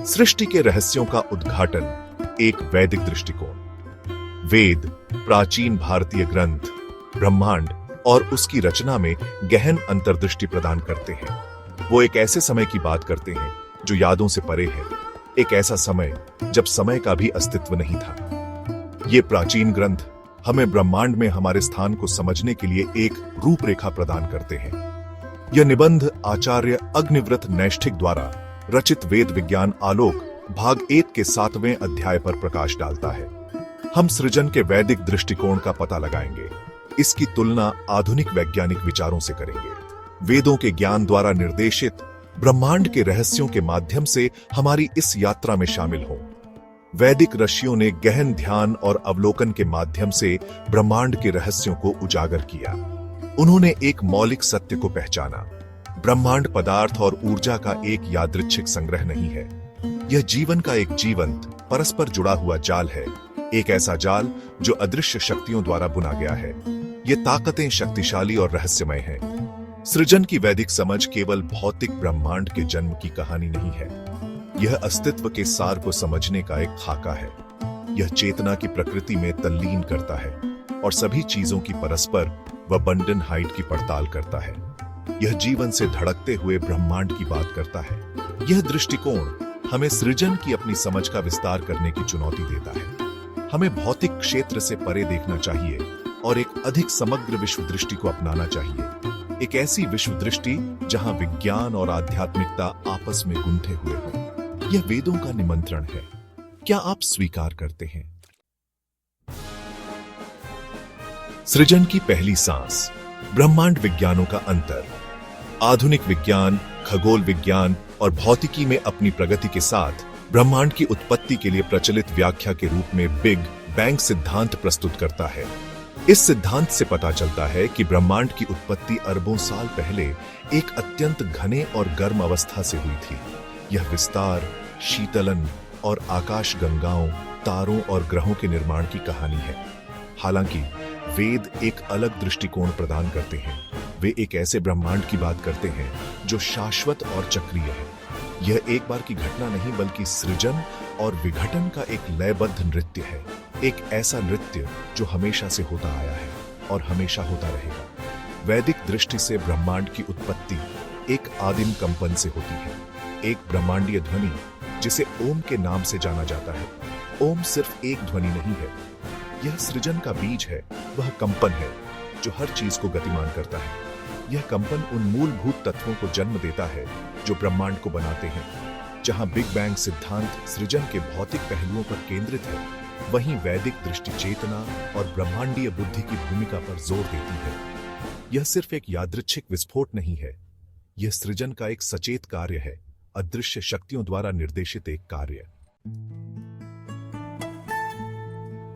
सृष्टि के रहस्यों का उद्घाटन, एक वैदिक दृष्टिकोण। वेद, प्राचीन भारतीय ग्रंथ, ब्रह्मांड और उसकी रचना में गहन अंतर्दृष्टि प्रदान करते हैं। वो एक ऐसे समय की बात करते हैं जो यादों से परे है, एक ऐसा समय जब समय का भी अस्तित्व नहीं था। ये प्राचीन ग्रंथ हमें ब्रह्मांड में हमारे स्थान को समझने के लिए एक रूपरेखा प्रदान करते हैं। यह निबंध आचार्य अग्निव्रत नैष्ठिक द्वारा रचित वेद विज्ञान आलोक भाग 1 के 7वें अध्याय पर प्रकाश डालता है। हम सृजन के वैदिक दृष्टिकोण का पता लगाएंगे, इसकी तुलना आधुनिक वैज्ञानिक विचारों से करेंगे। वेदों के ज्ञान द्वारा निर्देशित ब्रह्मांड के रहस्यों के माध्यम से हमारी इस यात्रा में शामिल हों। वैदिक ऋषियों ने गहन ध्यान और अवलोकन के माध्यम से ब्रह्मांड के रहस्यों को उजागर किया। उन्होंने एक मौलिक सत्य को पहचाना, ब्रह्मांड पदार्थ और ऊर्जा का एक यादृच्छिक संग्रह नहीं है। यह जीवन का एक जीवंत, परस्पर जुड़ा हुआ जाल है, एक ऐसा जाल जो अदृश्य शक्तियों द्वारा बुना गया है। ये ताकतें शक्तिशाली और रहस्यमय हैं। सृजन की वैदिक समझ केवल भौतिक ब्रह्मांड के जन्म की कहानी नहीं है, यह अस्तित्व के सार को समझने का एक खाका है। यह चेतना की प्रकृति में तल्लीन करता है और सभी चीजों की परस्पर व बंडन हाइट की पड़ताल करता है। यह जीवन से धड़कते हुए ब्रह्मांड की बात करता है। यह दृष्टिकोण हमें सृजन की अपनी समझ का विस्तार करने की चुनौती देता है। हमें भौतिक क्षेत्र से परे देखना चाहिए और एक अधिक समग्र विश्व दृष्टि को अपनाना चाहिए। एक ऐसी विश्व दृष्टि जहां विज्ञान और आध्यात्मिकता आपस में गुंथे हुए हों। यह वेदों का निमंत्रण है। क्या आप स्वीकार करते हैं? सृजन की पहली सांस, ब्रह्मांड विज्ञानों का अंतर। आधुनिक विज्ञान, खगोल विज्ञान और भौतिकी में अपनी प्रगति के साथ ब्रह्मांड की उत्पत्ति के लिए प्रचलित व्याख्या के रूप में बिग बैंग सिद्धांत प्रस्तुत करता है। इस सिद्धांत से पता चलता है कि ब्रह्मांड की उत्पत्ति अरबों साल पहले एक अत्यंत घने और गर्म अवस्था से हुई थी। यह विस्तार, शीतलन और आकाश गंगाओं, तारों और ग्रहों के निर्माण की कहानी है। हालांकि वेद एक अलग दृष्टिकोण प्रदान करते हैं। वे एक ऐसे ब्रह्मांड की बात करते हैं जो शाश्वत और चक्रीय है। यह एक बार की घटना नहीं बल्कि सृजन और विघटन का एक लयबद्ध नृत्य है। एक ऐसा नृत्य जो हमेशा से होता आया है और हमेशा होता रहेगा। वैदिक दृष्टि से ब्रह्मांड की उत्पत्ति एक आदिम कंपन से होती है, एक ब्रह्मांडीय ध्वनि जिसे ओम के नाम से जाना जाता है। ओम सिर्फ एक ध्वनि नहीं है, यह सृजन का बीज है, वह कंपन है जो हर चीज को गतिमान करता है। यह कंपन उन मूलभूत तत्वों को जन्म देता है जो ब्रह्मांड को बनाते हैं। जहां बिग बैंग सिद्धांत सृजन के भौतिक पहलुओं पर केंद्रित है, वहीं वैदिक दृष्टि चेतना और ब्रह्मांडीय बुद्धि की भूमिका पर जोर देती है। यह सिर्फ एक यादृच्छिक विस्फोट नहीं है, यह सृजन का एक सचेत कार्य है, अदृश्य शक्तियों द्वारा निर्देशित एक कार्य।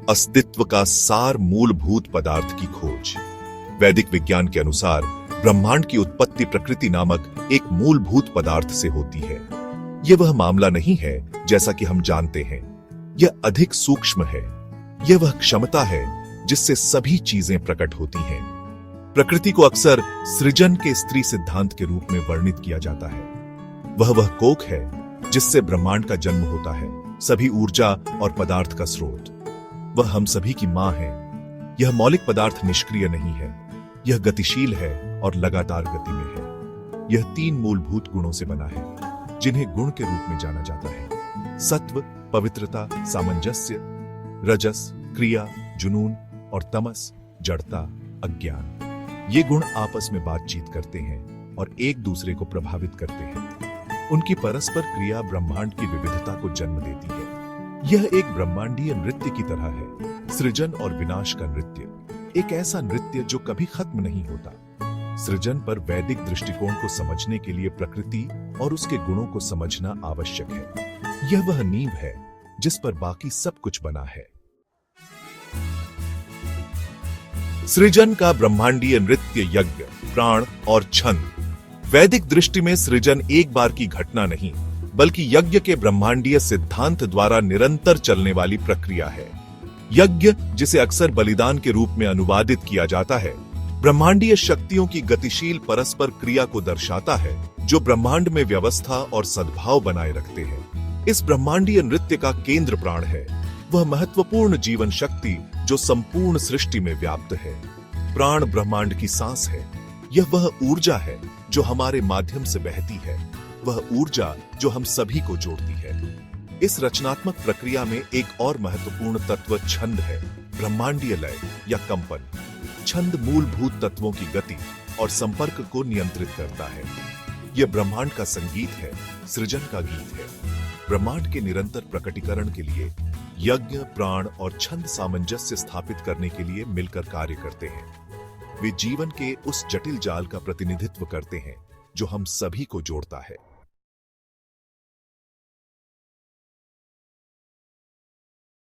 अस्तित्व का सार, मूलभूत पदार्थ की खोज। वैदिक विज्ञान के अनुसार ब्रह्मांड की उत्पत्ति प्रकृति नामक एक मूलभूत पदार्थ से होती है। यह वह मामला नहीं है जैसा कि हम जानते हैं, यह अधिक सूक्ष्म है। यह वह क्षमता है जिससे सभी चीजें प्रकट होती हैं। प्रकृति को अक्सर सृजन के स्त्री सिद्धांत के रूप में वर्णित किया जाता है। वह कोख है जिससे ब्रह्मांड का जन्म होता है, सभी ऊर्जा और पदार्थ का स्रोत। वह हम सभी की मां है। यह मौलिक पदार्थ निष्क्रिय नहीं है, यह गतिशील है और लगातार गति में है। यह 3 मूलभूत गुणों से बना है जिन्हें गुण के रूप में जाना जाता है: सत्व, पवित्रता, सामंजस्य; रजस, क्रिया, जुनून; और तमस, जड़ता, अज्ञान। ये गुण आपस में बातचीत करते हैं और एक दूसरे को प्रभावित करते हैं। उनकी परस्पर क्रिया ब्रह्मांड की विविधता को जन्म देती है। यह एक ब्रह्मांडीय नृत्य की तरह है, सृजन और विनाश का नृत्य, एक ऐसा नृत्य जो कभी खत्म नहीं होता। सृजन पर वैदिक दृष्टिकोण को समझने के लिए प्रकृति और उसके गुणों को समझना आवश्यक है। यह वह नींव है जिस पर बाकी सब कुछ बना है। सृजन का ब्रह्मांडीय नृत्य, यज्ञ, प्राण और छंद। वैदिक दृष्टि में सृजन एक बार की घटना नहीं बल्कि यज्ञ के ब्रह्मांडीय सिद्धांत द्वारा निरंतर चलने वाली प्रक्रिया है। यज्ञ, जिसे अक्सर बलिदान के रूप में अनुवादित किया जाता है, ब्रह्मांडीय शक्तियों की गतिशील परस्पर क्रिया को दर्शाता है जो ब्रह्मांड में व्यवस्था और सद्भाव बनाए रखते हैं। इस ब्रह्मांडीय नृत्य का केंद्र प्राण है, वह महत्वपूर्ण जीवन शक्ति जो संपूर्ण सृष्टि में व्याप्त है। प्राण ब्रह्मांड की सांस है, यह वह ऊर्जा है जो हमारे माध्यम से बहती है, वह ऊर्जा जो हम सभी को जोड़ती है। इस रचनात्मक प्रक्रिया में एक और महत्वपूर्ण तत्व छंद है, ब्रह्मांडीय लय या कंपन। छंद मूलभूत तत्वों की गति और संपर्क को नियंत्रित करता है। यह ब्रह्मांड का संगीत है, सृजन का गीत है। ब्रह्मांड के निरंतर प्रकटीकरण के लिए यज्ञ, प्राण और छंद सामंजस्य स्थापित करने के लिए मिलकर कार्य करते हैं। वे जीवन के उस जटिल जाल का प्रतिनिधित्व करते हैं जो हम सभी को जोड़ता है।